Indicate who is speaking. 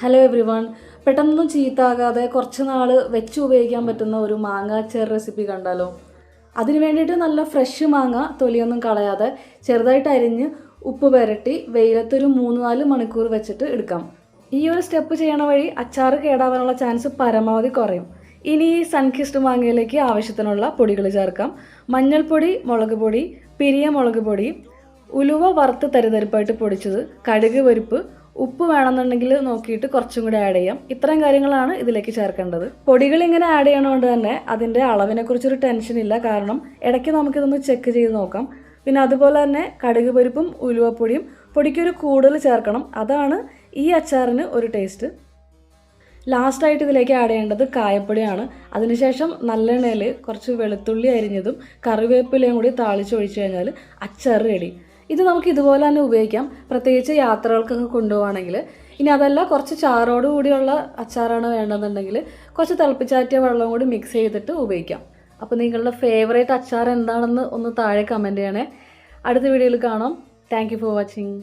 Speaker 1: Hello every one. പെട്ടെന്നൊന്നും ചീത്താകാതെ കുറച്ച് നാൾ വെച്ച് ഉപയോഗിക്കാൻ പറ്റുന്ന ഒരു മാങ്ങ അച്ചാർ റെസിപ്പി കണ്ടാലോ? അതിന് വേണ്ടിയിട്ട് നല്ല ഫ്രഷ് മാങ്ങ തൊലിയൊന്നും കളയാതെ ചെറുതായിട്ട് അരിഞ്ഞ് ഉപ്പ് പുരട്ടി വെയിലത്തൊരു 3-4 മണിക്കൂർ വെച്ചിട്ട് എടുക്കാം. ഈ ഒരു സ്റ്റെപ്പ് ചെയ്യണ വഴി അച്ചാർ കേടാവാനുള്ള ചാൻസ് പരമാവധി കുറയും. ഇനി ഈ സൺകിസ്ഡ് മാങ്ങയിലേക്ക് ആവശ്യത്തിനുള്ള പൊടികൾ ചേർക്കാം. മഞ്ഞൾപ്പൊടി, മുളക് പൊടി, പിരിയ മുളക് പൊടി, ഉലുവ വറുത്ത് തരിതരിപ്പായിട്ട് പൊടിച്ചത്, കടുക് പരിപ്പ്, ഉപ്പ് വേണമെന്നുണ്ടെങ്കിൽ നോക്കിയിട്ട് കുറച്ചും കൂടി ആഡ് ചെയ്യാം. ഇത്രയും കാര്യങ്ങളാണ് ഇതിലേക്ക് ചേർക്കേണ്ടത്. പൊടികൾ ഇങ്ങനെ ആഡ് ചെയ്യണതുകൊണ്ട് തന്നെ അതിൻ്റെ അളവിനെക്കുറിച്ചൊരു ടെൻഷൻ ഇല്ല. കാരണം ഇടയ്ക്ക് നമുക്കിതൊന്ന് ചെക്ക് ചെയ്ത് നോക്കാം. പിന്നെ അതുപോലെ തന്നെ കടുക് പരിപ്പും ഉലുവപ്പൊടിയും പൊടിക്കൊരു കൂടുതൽ ചേർക്കണം. അതാണ് ഈ അച്ചാറിന് ഒരു ടേസ്റ്റ്. ലാസ്റ്റായിട്ട് ഇതിലേക്ക് ആഡ് ചെയ്യേണ്ടത് കായപ്പൊടിയാണ്. അതിനുശേഷം നല്ലെണ്ണയിൽ കുറച്ച് വെളുത്തുള്ളി അരിഞ്ഞതും കറിവേപ്പിലയും കൂടി താളിച്ചൊഴിച്ച് കഴിഞ്ഞാൽ അച്ചാർ റെഡി. ഇത് നമുക്ക് ഇതുപോലെ തന്നെ ഉപയോഗിക്കാം, പ്രത്യേകിച്ച് യാത്രകൾക്കൊക്കെ കൊണ്ടുപോകുകയാണെങ്കിൽ. ഇനി അതല്ല കുറച്ച് ചാറോട് കൂടിയുള്ള അച്ചാറാണ് വേണ്ടതെന്നുണ്ടെങ്കിൽ കുറച്ച് തിളപ്പിച്ചാറ്റിയ വെള്ളം കൂടി മിക്സ് ചെയ്തിട്ട് ഉപയോഗിക്കാം. അപ്പോൾ നിങ്ങളുടെ ഫേവറേറ്റ് അച്ചാർ എന്താണെന്ന് ഒന്ന് താഴെ കമൻറ്റ് ചെയ്യണേ. അടുത്ത വീഡിയോയിൽ കാണാം. Thank you for watching.